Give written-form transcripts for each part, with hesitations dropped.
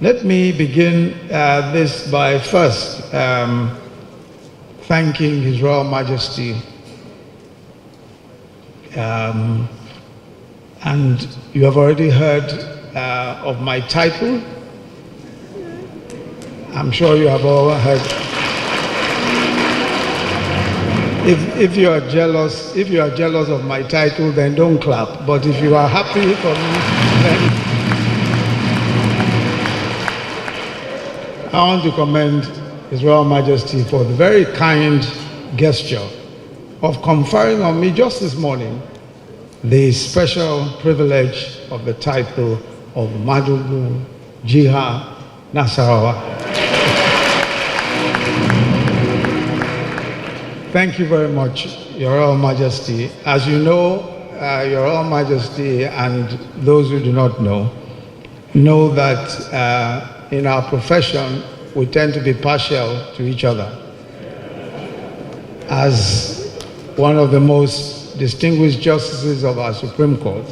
Let me begin this by first thanking His Royal Majesty. And you have already heard of my title. I'm sure you have all heard. If you are jealous of my title, then don't clap. But if you are happy for me, then I want to commend His Royal Majesty for the very kind gesture of conferring on me just this morning the special privilege of the title of Madugu Jiha NASARAWA. Thank you very much, Your Royal Majesty. As you know, Your Royal Majesty and those who do not know that in our profession, we tend to be partial to each other. As one of the most distinguished justices of our Supreme Court,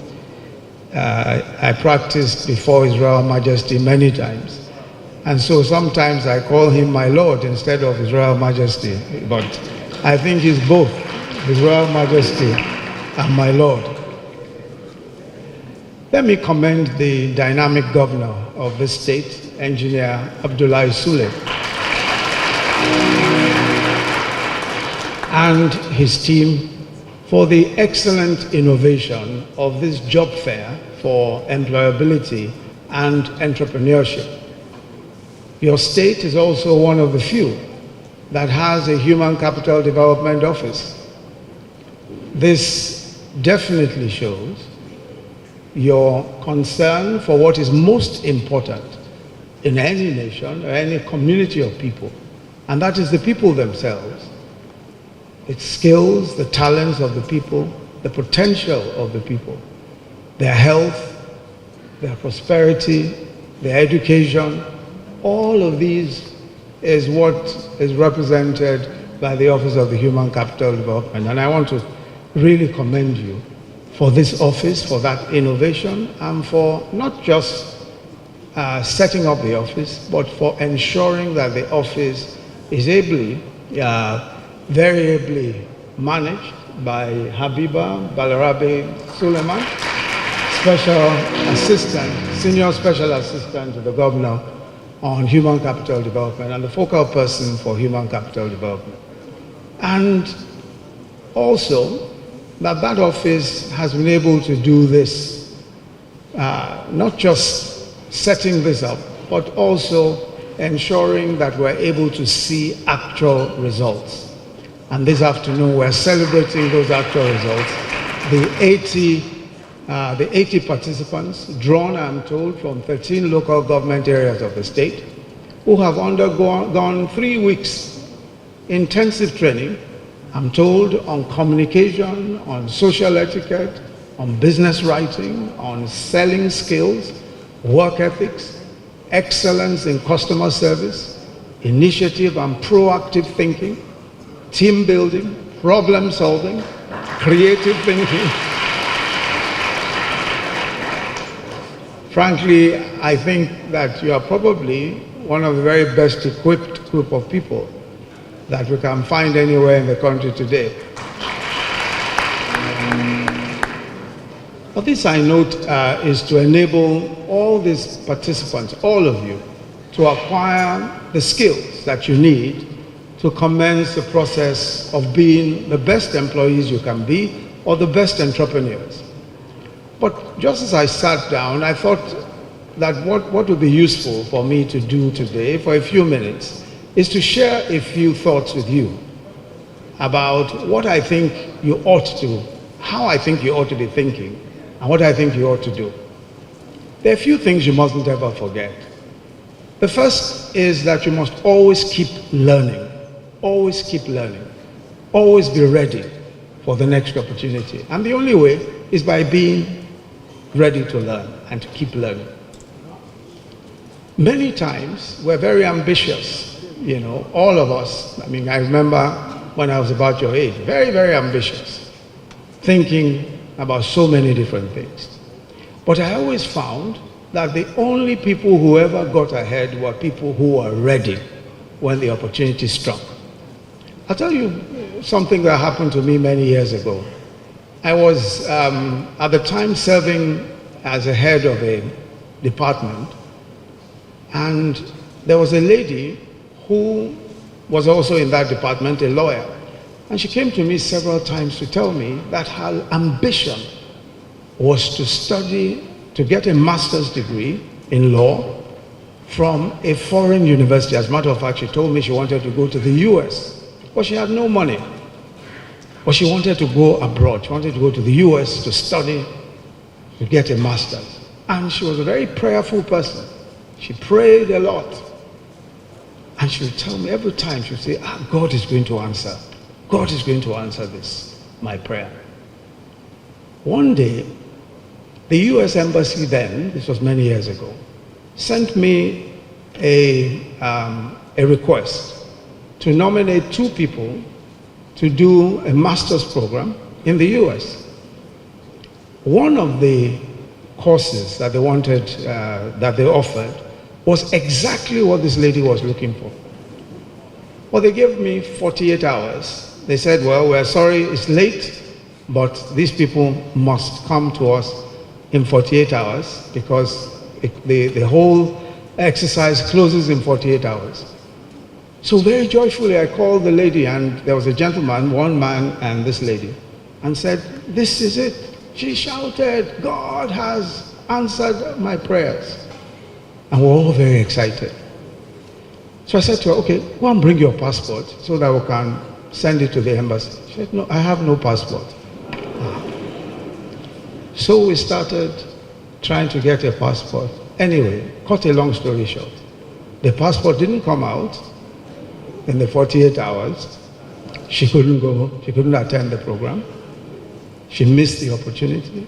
I practiced before His Royal Majesty many times. And so sometimes I call him my Lord instead of His Royal Majesty. But I think he's both His Royal Majesty and my Lord. Let me commend the dynamic governor of this state, Engineer Abdullahi Sule, and his team for the excellent innovation of this job fair for employability and entrepreneurship. Your state is also one of the few that has a Human Capital Development Office. This definitely shows your concern for what is most important in any nation or any community of people, and that is the people themselves. Its skills, the talents of the people, the potential of the people, their health, their prosperity, their education, all of these is what is represented by the Office of the Human Capital Development. And I want to really commend you for this office, for that innovation, and for not just setting up the office, but for ensuring that the office is very ably managed by Habiba Balarebe Suleiman, Special Assistant, Senior Special Assistant to the Governor on Human Capital Development and the focal person for Human Capital Development. And also that office has been able to do this, not just setting this up, but also ensuring that we're able to see actual results. And this afternoon we're celebrating those actual results. The 80 participants, drawn, I'm told, from 13 local government areas of the state, who have undergone 3 weeks intensive training, I'm told, on communication, on social etiquette, on business writing, on selling skills, work ethics, excellence in customer service, initiative and proactive thinking, team building, problem solving, creative thinking. Frankly, I think that you are probably one of the very best equipped group of people that we can find anywhere in the country today. But this, I note, is to enable all these participants, all of you, to acquire the skills that you need to commence the process of being the best employees you can be or the best entrepreneurs. But just as I sat down, I thought that what would be useful for me to do today for a few minutes is to share a few thoughts with you about what I think you ought to, how I think you ought to be thinking, and what I think you ought to do. There are a few things you mustn't ever forget. The first is that you must always keep learning. Always keep learning. Always be ready for the next opportunity. And the only way is by being ready to learn and to keep learning. Many times we're very ambitious, all of us. I mean, I remember when I was about your age, very, very ambitious, thinking about so many different things. But I always found that the only people who ever got ahead were people who were ready when the opportunity struck. I'll tell you something that happened to me many years ago. I was at the time serving as a head of a department, and there was a lady who was also in that department, a lawyer, and she came to me several times to tell me that her ambition was to study, to get a master's degree in law from a foreign university. As a matter of fact, she told me she wanted to go to the US, but she had no money. But she wanted to go abroad. She wanted to go to the US to study, to get a master's. And she was a very prayerful person. She prayed a lot. And she would tell me every time, she would say, God is going to answer. God is going to answer this, my prayer. One day, the US Embassy then, this was many years ago, sent me a request to nominate 2 people to do a master's program in the US. One of the courses that they wanted, that they offered, was exactly what this lady was looking for. Well, they gave me 48 hours. They said, well, we're sorry it's late, but these people must come to us in 48 hours because the whole exercise closes in 48 hours. So very joyfully, I called the lady, and there was a gentleman, one man and this lady, and said, this is it. She shouted, God has answered my prayers. And we're all very excited. So I said to her, okay, go and bring your passport so that we can send it to the embassy. She said, no, I have no passport. So we started trying to get a passport. Anyway, cut a long story short, the passport didn't come out in the 48 hours. She couldn't go, she couldn't attend the program. She missed the opportunity.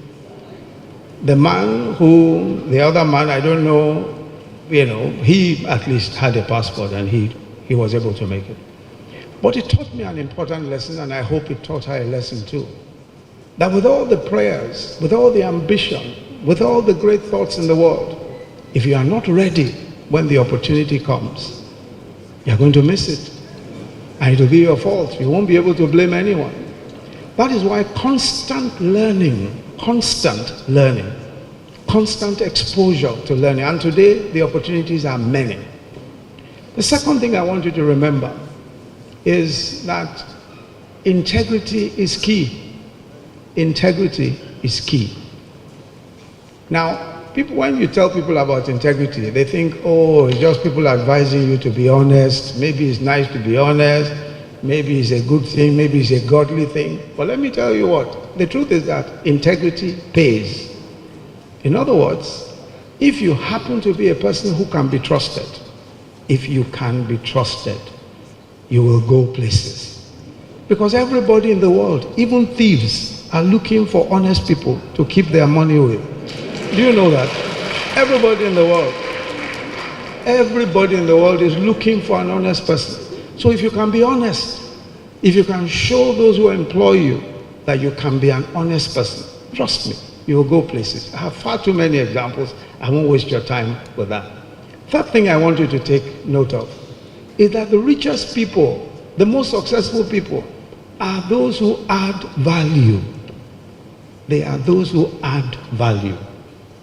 The other man, I don't know, he at least had a passport and he was able to make it. But it taught me an important lesson, and I hope it taught her a lesson too. That with all the prayers, with all the ambition, with all the great thoughts in the world, if you are not ready when the opportunity comes, you're going to miss it. And it will be your fault. You won't be able to blame anyone. That is why constant learning, constant exposure to learning. And today, the opportunities are many. The second thing I want you to remember is that integrity is key. Integrity is key. Now, when you tell people about integrity, they think, oh, it's just people advising you to be honest. Maybe it's nice to be honest. Maybe it's a good thing. Maybe it's a godly thing. But let me tell you what. The truth is that integrity pays. In other words, if you happen to be a person who can be trusted, if you can be trusted, you will go places. Because everybody in the world, even thieves, are looking for honest people to keep their money with. Do you know that? Everybody in the world is looking for an honest person. So if you can be honest, if you can show those who employ you that you can be an honest person, trust me, you will go places. I have far too many examples. I won't waste your time with that. Third thing I want you to take note of is that the richest people, the most successful people, are those who add value. They are those who add value.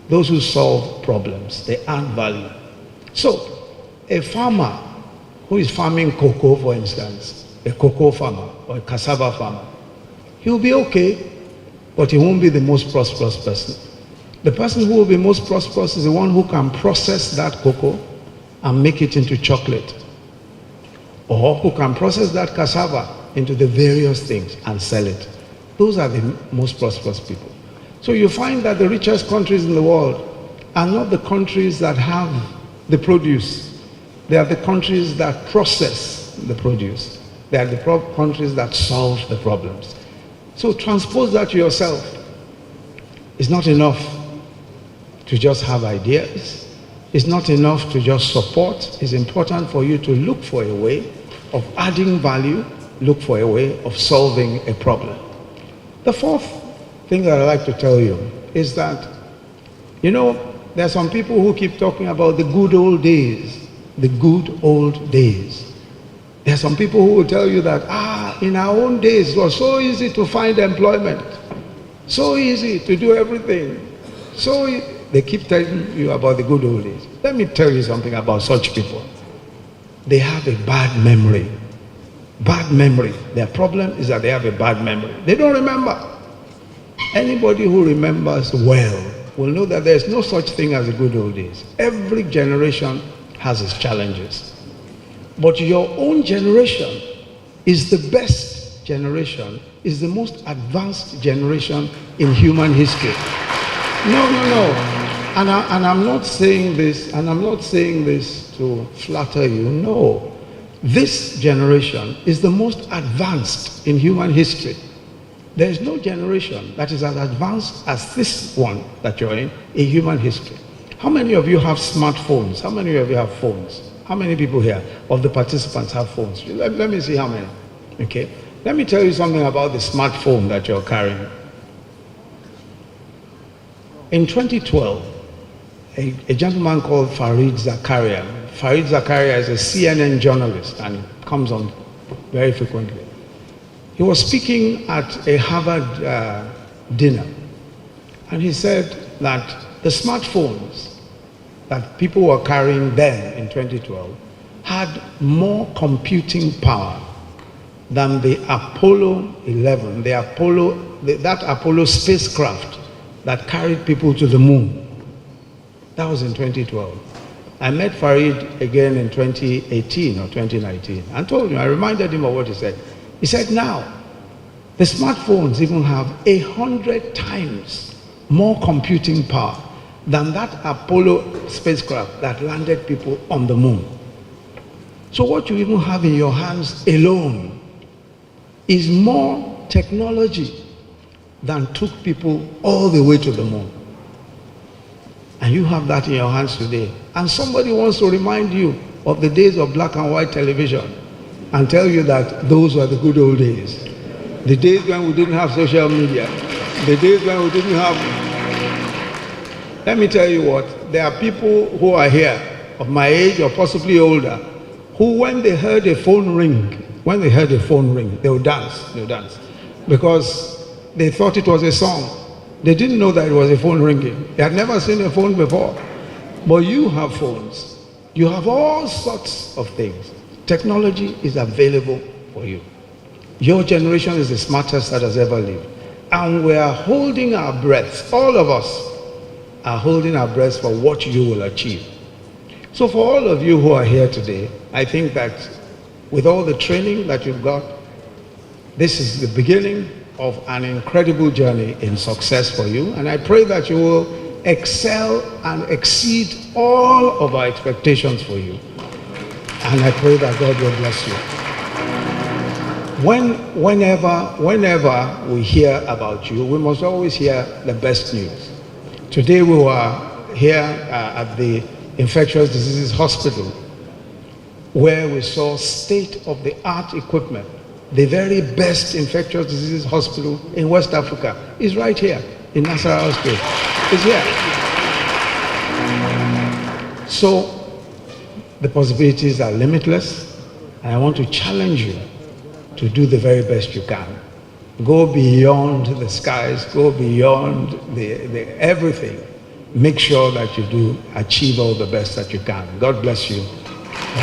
Those who solve problems, they add value. So, a farmer who is farming cocoa, for instance, a cocoa farmer or a cassava farmer, he will be okay, but he won't be the most prosperous person. The person who will be most prosperous is the one who can process that cocoa and make it into chocolate, or who can process that cassava into the various things and sell it. Those are the most prosperous people. So you find that the richest countries in the world are not the countries that have the produce. They are the countries that process the produce. They are the countries that solve the problems. So transpose that to yourself. It's not enough to just have ideas. It's not enough to just support. It's important for you to look for a way of adding value, look for a way of solving a problem. The fourth thing that I'd like to tell you is that, there are some people who keep talking about the good old days. The good old days. There are some people who will tell you that, in our own days, it was so easy to find employment. So easy to do everything. They keep telling you about the good old days. Let me tell you something about such people. They have a bad memory. Bad memory. Their problem is that they have a bad memory. They don't remember. Anybody who remembers well will know that there's no such thing as the good old days. Every generation has its challenges. But your own generation is the best generation, is the most advanced generation in human history. No. And I'm not saying this, to flatter you. No. This generation is the most advanced in human history. There is no generation that is as advanced as this one that you're in human history. How many of you have smartphones? How many of you have phones? How many people here of the participants have phones? Let me see how many. Okay. Let me tell you something about the smartphone that you're carrying. In 2012, a gentleman called Farid Zakaria. Farid Zakaria is a CNN journalist and comes on very frequently. He was speaking at a Harvard dinner, and he said that the smartphones that people were carrying then in 2012 had more computing power than the Apollo 11, that Apollo spacecraft that carried people to the moon. That was in 2012. I met Farid again in 2018 or 2019 and told him, I reminded him of what he said. He said, now, the smartphones even have 100 times more computing power than that Apollo spacecraft that landed people on the moon. So what you even have in your hands alone is more technology than took people all the way to the moon. And you have that in your hands today. And somebody wants to remind you of the days of black and white television and tell you that those were the good old days. The days when we didn't have social media. The days when we didn't have... Let me tell you what, there are people who are here of my age or possibly older who when they heard a phone ring, they would dance. Because they thought it was a song. They didn't know that it was a phone ringing. They had never seen a phone before. But you have phones. You have all sorts of things. Technology is available for you. Your generation is the smartest that has ever lived. And we are holding our breaths. All of us are holding our breaths for what you will achieve. So for all of you who are here today, I think that with all the training that you've got, this is the beginning of an incredible journey in success for you. And I pray that you will excel and exceed all of our expectations for you. And I pray that God will bless you. Whenever we hear about you, we must always hear the best news. Today we were here at the Infectious Diseases Hospital, where we saw state-of-the-art equipment. The very best infectious diseases hospital in West Africa is right here in NASARAWA State. It's here. So the possibilities are limitless, and I want to challenge you to do the very best you can. Go beyond the skies, go beyond everything. Make sure that you do achieve all the best that you can. God bless you.